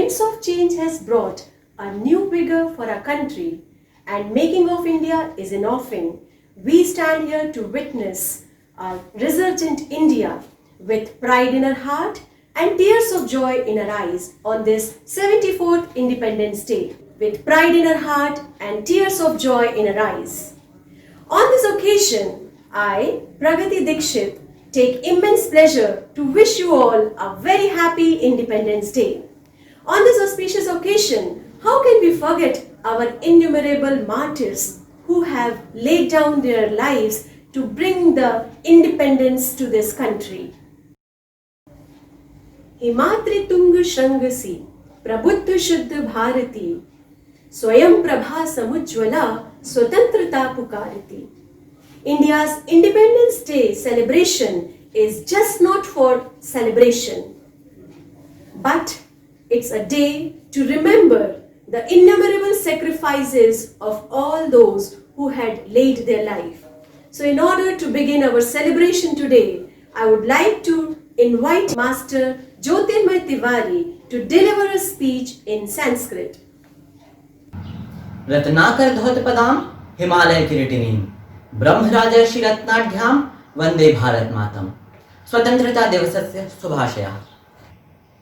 winds of change has brought a new vigor for our country, and making of India is in offing. We stand here to witness a resurgent India with pride in our heart and tears of joy in our eyes on this 74th Independence Day. With pride in our heart and tears of joy in our eyes. On this occasion, I, Pragati Dikshit, take immense pleasure to wish you all a very happy Independence Day. On this auspicious occasion, how can we forget our innumerable martyrs who have laid down their lives to bring the independence to this country? Himadri तुंग श्रृंग सी प्रबुद्ध शुद्ध भारती स्वयं प्रभा समुज्ज्वला स्वतंत्रता पुकारती. India's Independence Day celebration is just not for celebration, but it's a day to remember the innumerable sacrifices of all those who had laid their life. So in order to begin our celebration today, I would like to invite Master Jyotirmay Tiwari to deliver a speech in Sanskrit. Ratnakar धौतपदाम Himalaya किरीटिनीम ब्रह्मराजर्षि रत्नाढ्याम Vande Bharat मातम. स्वतंत्रता दिवसस्य शुभाशयाः.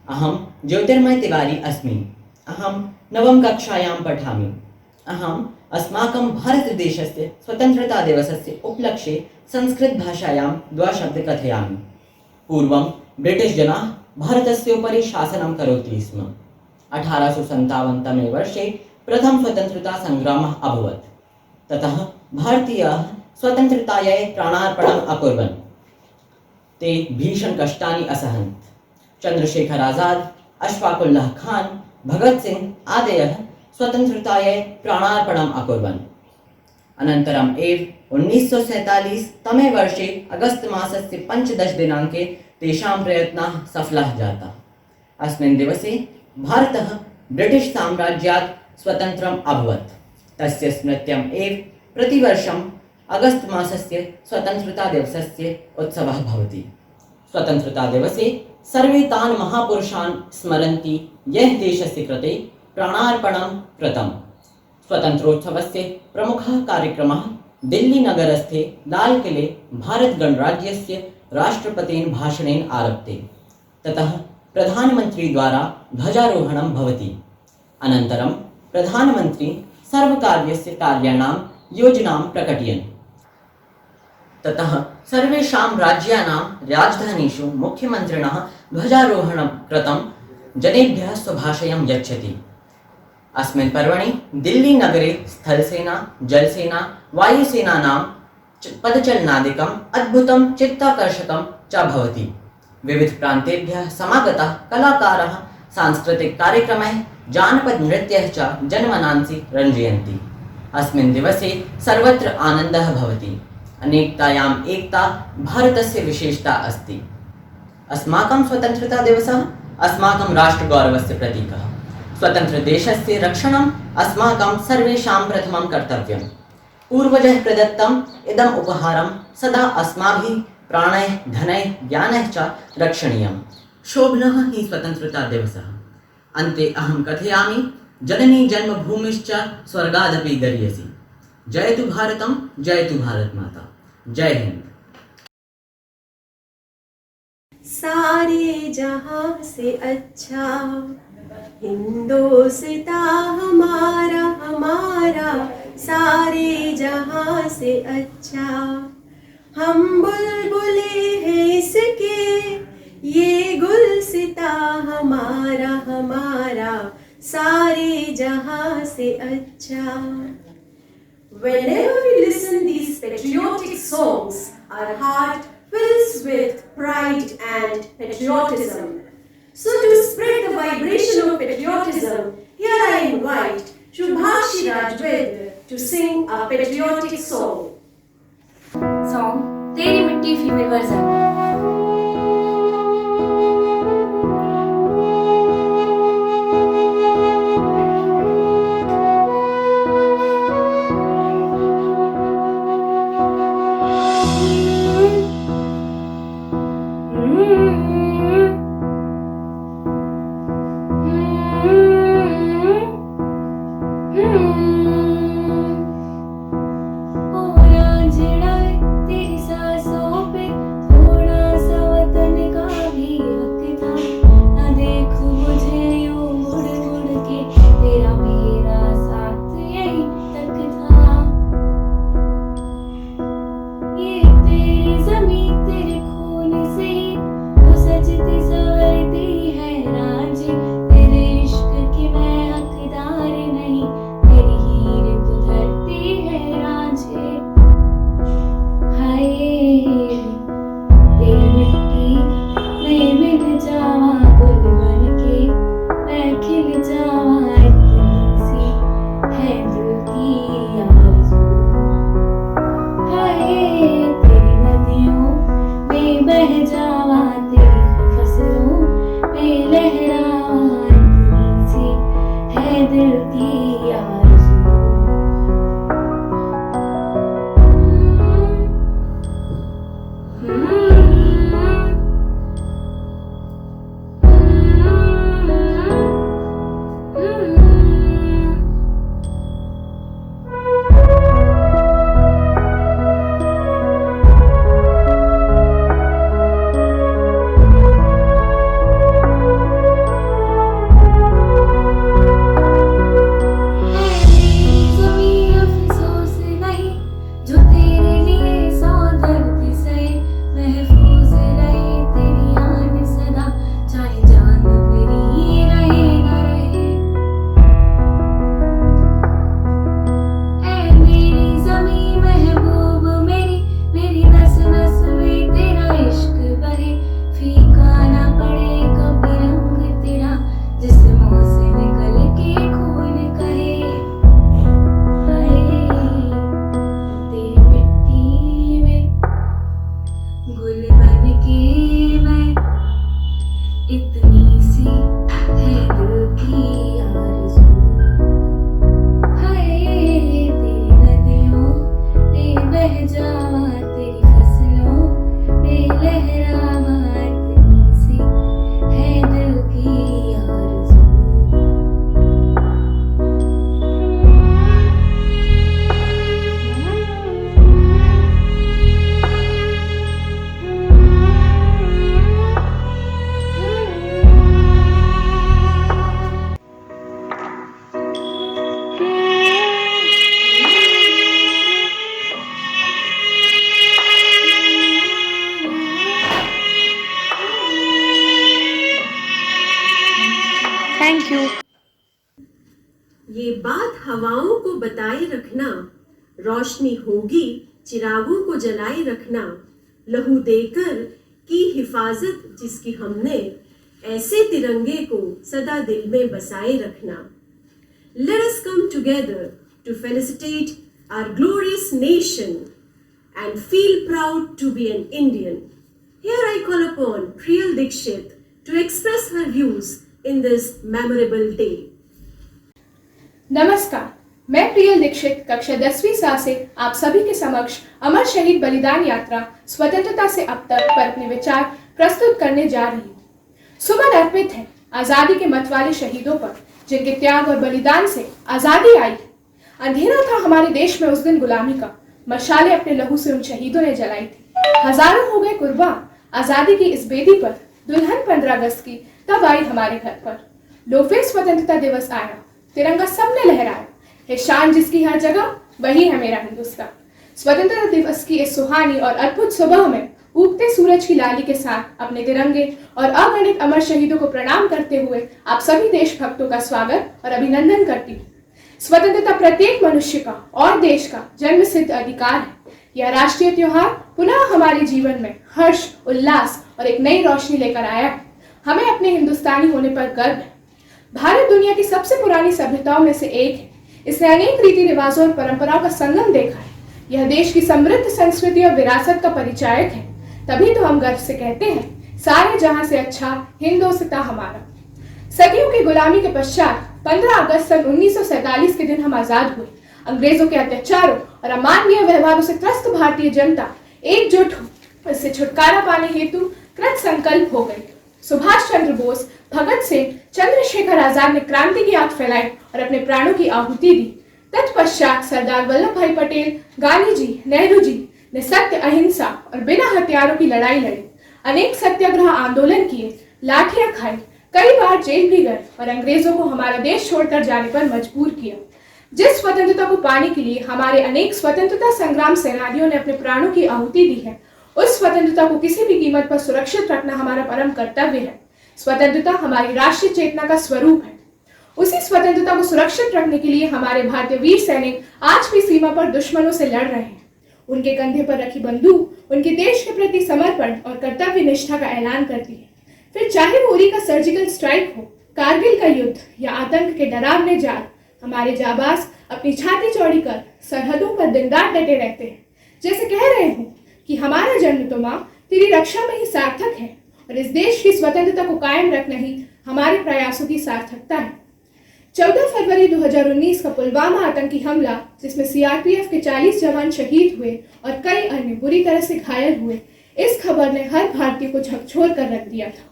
अहं ज्योतिर्मय तिवारी अस्मि. अहं नवम कक्षायां पठामि. अहम् अस्माकं भारतदेशस्य स्वतंत्रता दिवसस्य उपलक्ष्ये संस्कृत भाषायां द्वशब्द कथयामि. पूर्वं ब्रिटिश जनाः भारतस्य उपरि शासनं करोति स्म. 1857 तमे वर्षे प्रथम स्वतंत्रता संग्रामः अभवत्. ततः भारतीयाः स्वतंत्रतायै प्राणार्पणम् अकुर्वन्. ते भीषण कष्टानि असहन्. चंद्रशेखर आजाद, अशफाक उल्लाह खान, भगत सिंह आदयः स्वतंत्रतायै प्राणार्पणम् अकुर्वन्. अनन्तरम् एव 1947 तमे वर्षे अगस्त मासस्य 15 दिनाङ्के तेषां प्रयत्नाः सफलाः जाताः. अस्मिन् दिवसे भारतः ब्रिटिश साम्राज्यात् स्वतन्त्रम् अभवत्. तस्य स्मृत्यम् एव प्रतिवर्षम् अगस्त मासस्य स्वतन्त्रता दिवसस्य उत्सवः भवति. स्वतन्त्रता दिवसे सर्वे तान् महापुरुषान् स्मरन्ति यैः देशस्य कृते प्राणार्पणं कृतम्. स्वतन्त्रोत्सवस्य प्रमुखः कार्यक्रमः दिल्ली नगरस्थे लाल किले भारत गणराज्यस्य राष्ट्रपतेन भाषणेन आरभते. ततः प्रधानमंत्री द्वारा ध्वजारोहणं भवति. अनन्तरं प्रधानमंत्री सर्वकार्यस्य कार्याणां योजनां प्रकटयन्. ततः सर्वेषां राज्यानां राजधानीषु मुख्यमन्त्रिणः ध्वजारोहणं कृतं जनेभ्यः स्वभाषणं यच्छति. अस्मिन् पर्वणि दिल्ली नगरे स्थलसेना, जलसेना, वायुसेनानां पदचलनादिकम् अद्भुतं चित्ताकर्षकं च भवति. विविध प्रान्तेभ्यः समागताः कलाकाराः सांस्कृतिक कार्यक्रमैः जानपद नृत्यैः च जनमनांसि रञ्जयन्ति. अस्मिन् दिवसे सर्वत्र आनन्दः भवति. अनेकतायाम् एकता भारतस्य विशेषता अस्ति. अस्माकं स्वतन्त्रता दिवसः अस्माकं राष्ट्रगौरवस्य प्रतीकः. स्वतन्त्रदेशस्य रक्षणम् अस्माकं सर्वेषां प्रथमं कर्तव्यम्. पूर्वजैः प्रदत्तम् इदम् उपहारं सदा अस्माभिः प्राणैः, धनैः, ज्ञानैः च रक्षणीयम्. शोभनः हि स्वतन्त्रता दिवसः. अन्ते अहं कथयामि, जननी जन्मभूमिश्च स्वर्गादपि गरीयसी. जयतु भारतम्, जयतु भारत माता. जय हिंद. सारे जहां से अच्छा हिंदोस्ता हमारा हमारा, सारे जहां से अच्छा. हम बुलबुले हैं इसके, ये गुलसिता हमारा हमारा, सारे जहां से अच्छा. Whenever we listen these patriotic songs, our heart fills with pride and patriotism. So to spread the vibration of patriotism, here I invite Shubhashi Rajved to sing a patriotic song. Song Teri Mitti female version. हवाओं को बताए रखना, रोशनी होगी चिरागों को जलाए रखना, लहू देकर की हिफाजत जिसकी हमने, ऐसे तिरंगे को सदा दिल में बसाए रखना। Let us come together to felicitate our glorious nation and feel proud to be an Indian. Here I call upon Priyal Dikshit to express her views in this memorable day. नमस्कार, मैं प्रियल दीक्षित कक्षा 10वीं सा से आप सभी के समक्ष अमर शहीद बलिदान यात्रा स्वतंत्रता से अब तक पर अपने विचार प्रस्तुत करने जा रही हूँ। सुमन अर्पित है आजादी के मत वाले शहीदों पर, जिनके त्याग और बलिदान से आजादी आई। अंधेरा था हमारे देश में उस दिन गुलामी का, मशालें अपने लहू से उन शहीदों ने जलाई थी। हजारों हो गए कुर्बान आजादी की इस बेदी पर। दुल्हन 15 अगस्त की तब आई हमारे घर पर। लो फिर स्वतंत्रता दिवस आया, तिरंगा सबने लहराया, है शान जिसकी हर जगह वही है मेरा हिंदुस्तान। स्वतंत्रता दिवस की इस सुहानी और अद्भुत सुबह में उगते सूरज की लाली के साथ अपने तिरंगे और अगणित अमर शहीदों को प्रणाम करते हुए आप सभी देशभक्तों का स्वागत और अभिनंदन करती हूँ। स्वतंत्रता प्रत्येक मनुष्य का और देश का जन्म सिद्ध अधिकार है। यह राष्ट्रीय त्योहार पुनः हमारे जीवन में हर्ष, उल्लास और एक नई रोशनी लेकर आया है। हमें अपने हिंदुस्तानी होने पर गर्व है। भारत दुनिया की सबसे पुरानी सभ्यताओं में से एक है। इसने अनेक रीति रिवाजों और परंपराओं का संगम देखा है। यह देश की समृद्ध संस्कृति और विरासत का परिचायक है। तभी तो हम गर्व से कहते हैं, सारे जहां से अच्छा हिंदुस्तान हमारा। सदियों की गुलामी के पश्चात 15 अगस्त सन 1947 के दिन हम आजाद हुए। अंग्रेजों के अत्याचारों और अमानवीय व्यवहारों से त्रस्त भारतीय जनता एकजुट हो इससे छुटकारा पाने हेतु कृत संकल्प हो गई। सुभाष चंद्र बोस, भगत सिंह, चंद्रशेखर आजाद ने क्रांति की आग फैलाई और अपने प्राणों की आहुति दी। तत्पश्चात सरदार वल्लभ भाई पटेल, गांधी जी, नेहरू जी ने सत्य, अहिंसा और बिना हथियारों की लड़ाई लड़ी। अनेक सत्याग्रह आंदोलन किए, लाठियां खाई, कई बार जेल भी गए और अंग्रेजों को हमारा देश छोड़कर जाने पर मजबूर किया। जिस स्वतंत्रता को पाने के लिए हमारे अनेक स्वतंत्रता संग्राम सेनानियों ने अपने प्राणों की आहुति दी है, उस स्वतंत्रता को किसी भी कीमत पर सुरक्षित रखना हमारा परम कर्तव्य है। स्वतंत्रता हमारी राष्ट्रीय चेतना का स्वरूप है। उसी स्वतंत्रता को सुरक्षित रखने के लिए हमारे भारतीय वीर सैनिक आज भी सीमा पर दुश्मनों से लड़ रहे हैं। उनके कंधे पर रखी बंदूक उनके देश के प्रति समर्पण और कर्तव्य निष्ठा का ऐलान करती है। फिर चाहे वो उरी का सर्जिकल स्ट्राइक हो, कारगिल का युद्ध या आतंक के डरावने जाल, हमारे जाबाज अपनी छाती चौड़ी कर सरहदों पर दिन रात डटे रहते हैं। जैसे कह रहे हो कि हमारा जन्म तो माँ तेरी रक्षा में ही सार्थक है और इस देश की स्वतंत्रता को कायम रखना ही हमारे प्रयासों की सार्थकता है। 14 फरवरी 2019 का पुलवामा आतंकी हमला, जिसमें सीआरपीएफ के 40 जवान शहीद हुए और कई अन्य बुरी तरह से घायल हुए, इस खबर ने हर भारतीय को झकझोर कर रख दिया था।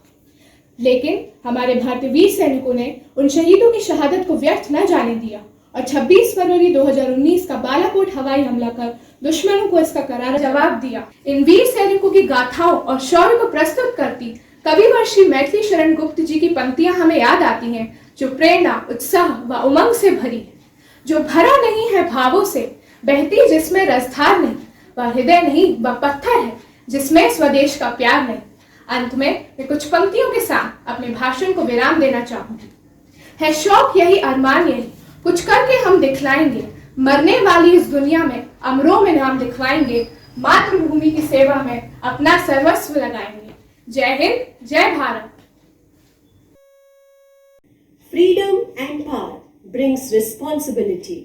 लेकिन हमारे भारतीय वीर सैनिकों ने उन शहीदों की शहादत को व्यर्थ न जाने दिया और 26 फरवरी 2019 का बालाकोट हवाई हमला कर दुश्मनों को इसका करारा जवाब दिया। इन वीर सैनिकों की गाथाओं और शौर्य को प्रस्तुत करती कविवर श्री मैथिली शरण गुप्त जी की पंक्तियां हमें याद आती हैं, जो प्रेरणा, उत्साह व उमंग से भरी है। जो भरा नहीं है भावों से, बहती जिसमें रसधार नहीं, वह हृदय नहीं वह पत्थर है जिसमें स्वदेश का प्यार नहीं। अंत में मैं कुछ पंक्तियों के साथ अपने भाषण को विराम देना चाहूंगी। है शौक यही, अरमान यही, कुछ करके हम दिखलाएंगे, मरने वाली इस दुनिया में अमरों में नाम लिखवाएंगे, मातृभूमि की सेवा में अपना सर्वस्व लगाएंगे। जय हिंद, जय Bharat. Freedom and power brings responsibility.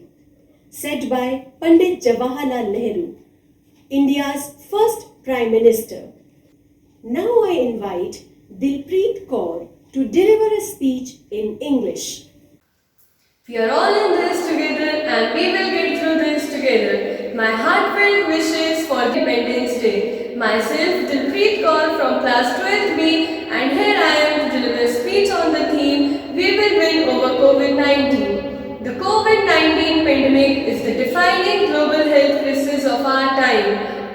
Said by Pandit Jawaharlal Nehru, India's first Prime Minister. Now I invite Dilpreet Kaur to deliver a speech in English. We are all in this together and we will get through this together. My heartfelt wishes for Independence Day. Myself, Dilpreet Kaur from class 12B, and here I am to deliver a speech on the theme, We will win over COVID-19. The COVID-19 pandemic is the defining global health crisis of our time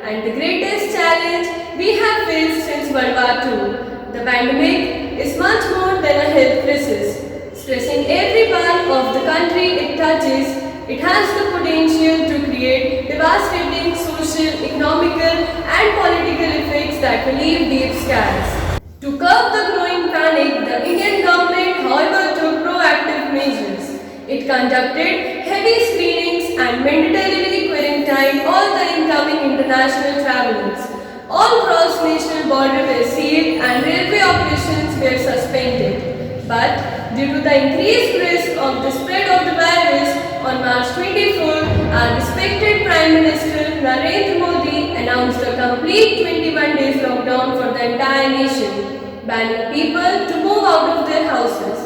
and the greatest challenge we have faced since World War II. The pandemic is much more than a health crisis. Stressing every part of the country it touches, it has the potential to create devastating social, economical and political effects that will leave deep scars. To curb the growing panic, the Indian government, however, took proactive measures. It conducted heavy screenings and mandatorily quarantined all the incoming international travelers. All cross-national borders were sealed and railway operations were suspended. But due to the increased risk of the spread of the virus, on March 24, our respected Prime Minister Narendra Modi announced a complete 21 days lockdown for the entire nation, banning people to move out of their houses.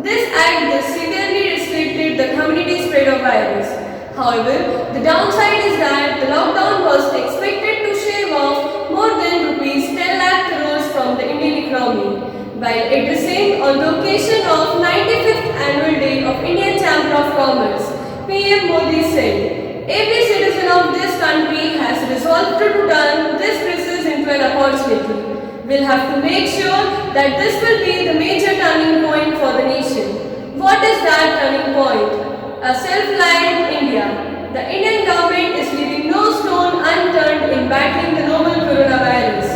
This act severely restricted the community spread of virus. However, the downside is that the lockdown was expected to shave off more than rupees 10 lakh crores from the Indian economy. While addressing on the occasion of 95th Annual Day of Indian Chamber of Commerce, PM Modi said, "Every citizen of this country has resolved to turn this crisis into an opportunity. We'll have to make sure that this will be the major turning point for the nation." What is that turning point? A self-reliant India. The Indian government is leaving no stone unturned in battling the novel coronavirus.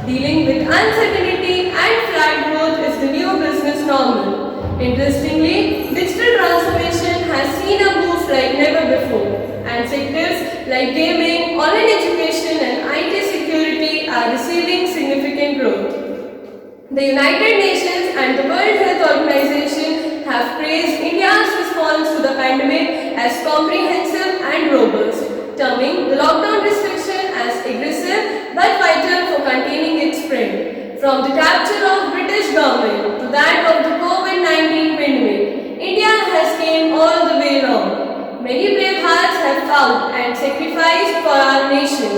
Dealing with uncertainty and flat growth is the new business normal. Interestingly, digital transformation has seen a boost like never before, and sectors like gaming, online education and IT security are receiving significant growth. The United Nations and the World Health Organization have praised India's response to the pandemic as comprehensive and robust, terming the lockdown restriction as aggressive but vital for containing its spread. From the capture of British government to that of the COVID-19 pandemic, India has came all the way along. Many brave hearts have fought and sacrificed for our nation,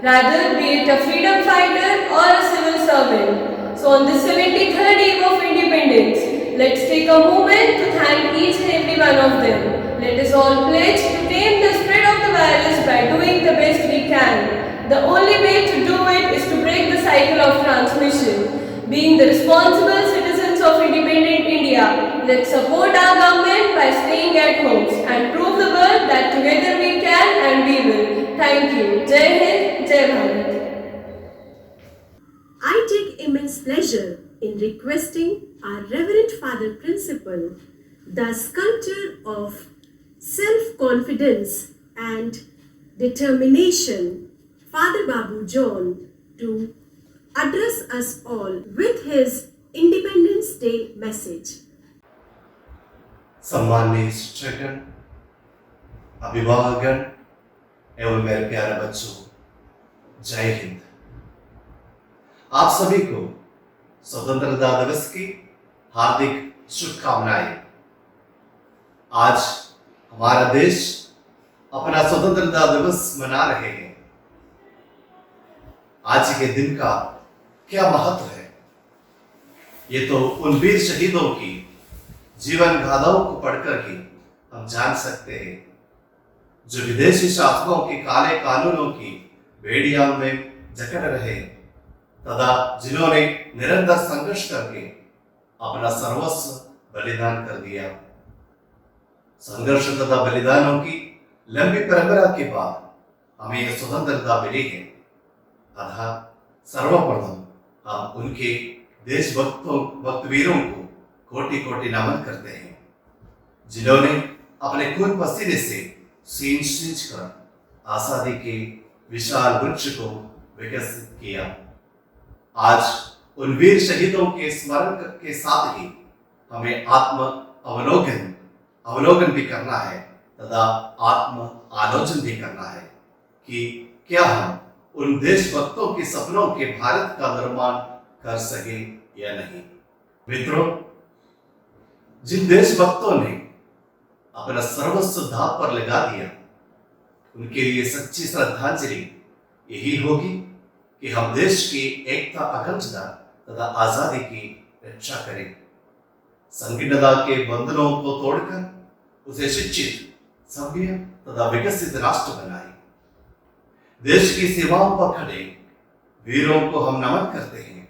rather be it a freedom fighter or a civil servant. So on the 73rd eve of independence, let's take a moment to thank each and every one of them. Let us all pledge to tame the spread of the virus by doing the best we can. The only way to do it is to break the cycle of transmission. Being the responsible citizens of independent India, let's support our government by staying at homes and prove the world that together we can and we will. Thank you. Jai Hind, Jai Bharat. I take immense pleasure in requesting our Reverend Father Principal, the sculptor of self-confidence and determination, Father Babu John, to address us all with his Independence Day message. सम्माननीय शिक्षकगण, अभिभावकगण एवं मेरे प्यारे बच्चों, जय हिंद। आप सभी को स्वतंत्रता दिवस की हार्दिक शुभकामनाएं। आज हमारा देश अपना स्वतंत्रता दिवस मना रहे हैं। आज के दिन का क्या महत्व है, ये तो उन वीर शहीदों की जीवन गाथाओं को पढ़कर ही हम जान सकते हैं, जो विदेशी शासकों के काले कानूनों की बेड़ियों में जकड़ रहे तथा जिन्होंने निरंतर संघर्ष करके अपना सर्वस्व बलिदान कर दिया। संघर्ष तथा बलिदानों की लंबी परंपरा के बाद हमें यह स्वतंत्रता मिली है। अतः सर्वप्रथम हम उनके देशभक्त वीरों को कोटि कोटि नमन करते हैं, जिन्होंने अपने खून पसीने से सींच कर आजादी के विशाल वृक्ष को विकसित किया। आज उन वीर शहीदों के स्मरण के साथ ही हमें आत्म अवलोकन भी करना है तथा आत्म आलोचन भी करना है कि क्या हम उन देशभक्तों के सपनों के भारत का निर्माण कर सके या नहीं। मित्रों, जिन देशभक्तों ने अपना सर्वस्व दांव पर लगा दिया, उनके लिए सच्ची श्रद्धांजलि यही होगी कि हम देश की एकता, अखंडता तथा आजादी की रक्षा करें। संकीर्णता के बंधनों को तोड़कर उसे शिक्षित, सभ्य तथा विकसित राष्ट्र बनाए। देश की सेवाओं पर खड़े वीरों को हम नमन करते हैं।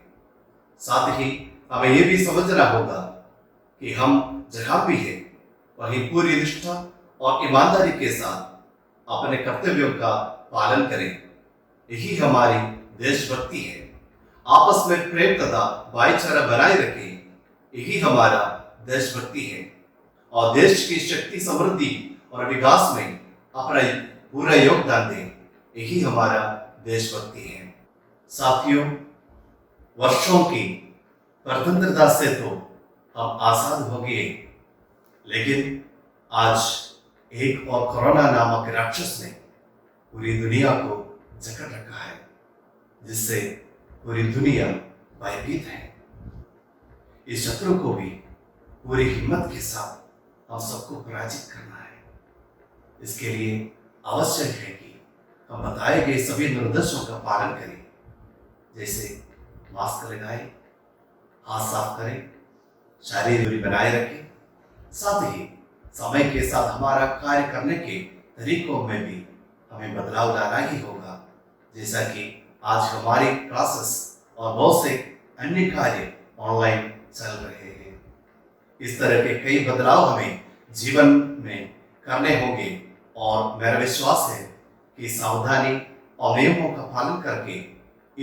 साथ ही हमें यह भी समझना होगा कि हम जहां भी हैं वहीं पूरी निष्ठा और ईमानदारी के साथ अपने कर्तव्यों का पालन करें। यही हमारी देशभक्ति है। आपस में प्रेम तथा भाईचारा बनाए रखें, यही हमारा देशभक्ति है। और देश की शक्ति, समृद्धि और विकास में अपना पूरा योगदान दें। यही हमारा देशभक्ति है। साथियों, वर्षों की स्वतंत्रता से तो हम आजाद हो गए, लेकिन आज एक और कोरोना नामक राक्षस ने पूरी दुनिया को जकड़ रखा है, जिससे पूरी दुनिया भयभीत है। इस शत्रु को भी पूरी हिम्मत के साथ हम सबको पराजित करना है। इसके लिए आवश्यक है कि हम बताए गए सभी निर्देशों का पालन करें, जैसे मास्क लगाएं, हाथ साफ करें, शारीरिक दूरी बनाए रखें। साथ ही समय के साथ हमारा कार्य करने के तरीकों में भी हमें बदलाव लाना ही होगा, जैसा कि आज हमारी क्लासेस और बहुत से अन्य कार्य ऑनलाइन चल रहे हैं। इस तरह के कई बदलाव हमें जीवन में करने होंगे और मेरा विश्वास है कि सावधानी और नियमों का पालन करके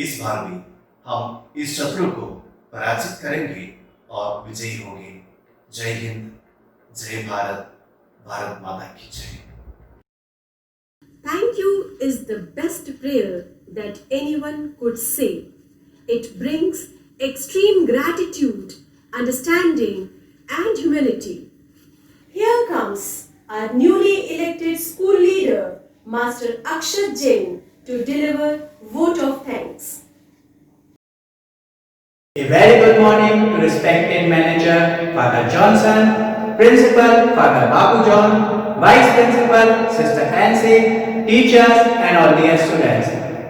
इस बार भी हम इस शत्रु को पराजित करेंगे और विजयी होंगे। जय हिंद, जय भारत, भारत माता की जय। Thank you is the best prayer that anyone could say. It brings extreme gratitude, understanding, and humility. Here comes our newly elected school leader, Master Akshat Jain, to deliver vote of thanks. A very good morning to respected manager Father Johnson, Principal Father Babu John, Vice Principal Sister Nancy, teachers and all dear students.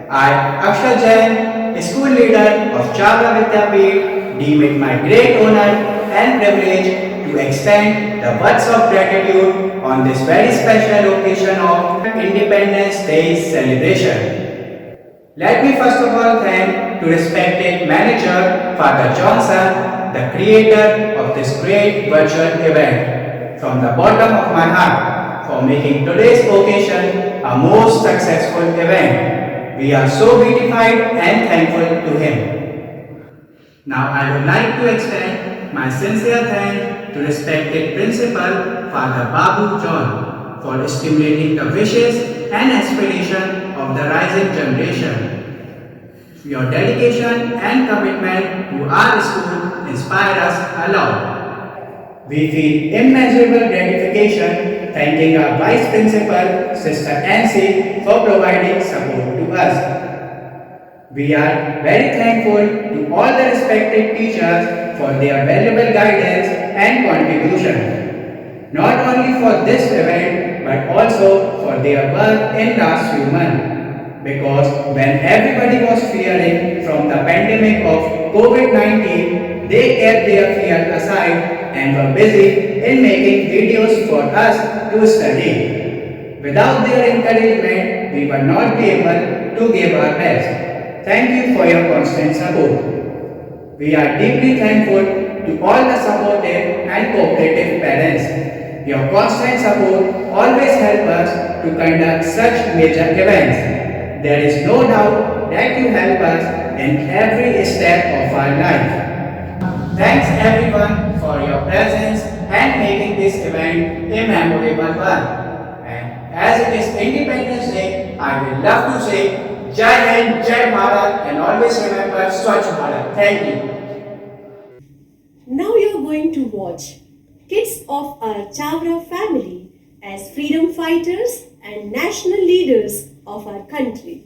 I, Akshat Jain, school leader of Chavla Vidyapeeth, deem it my great honor and privilege to extend the words of gratitude on this very special occasion of Independence Day celebration. Let me first of all thank to respected manager Father Johnson, the creator of this great virtual event, from the bottom of my heart for making today's occasion a most successful event. We are so gratified and thankful to him. Now I would like to extend my sincere thanks to respected Principal Father Babu John for stimulating the wishes and aspiration of the rising generation. Your dedication and commitment to our school inspire us a lot. We feel immeasurable gratification thanking our Vice Principal, Sister Nancy, for providing support to us. We are very thankful to all the respected teachers for their valuable guidance and contribution, not only for this event but also for their work in last few months. Because when everybody was fearing from the pandemic of COVID-19, they kept their fear aside and were busy in making videos for us to study. Without their encouragement, we would not be able to give our best. Thank you for your constant support. We are deeply thankful to all the supportive and cooperative parents. Your constant support always helps us to conduct such major events. There is no doubt that you help us in every step of our life. Thanks everyone for your presence and making this event a memorable one. And as it is Independence Day, I would love to say Jai Hind, Jai Bharat, and always remember Swachh Bharat. Thank you. Now you're going to watch kids of our Chavra family as freedom fighters and national leaders of our country.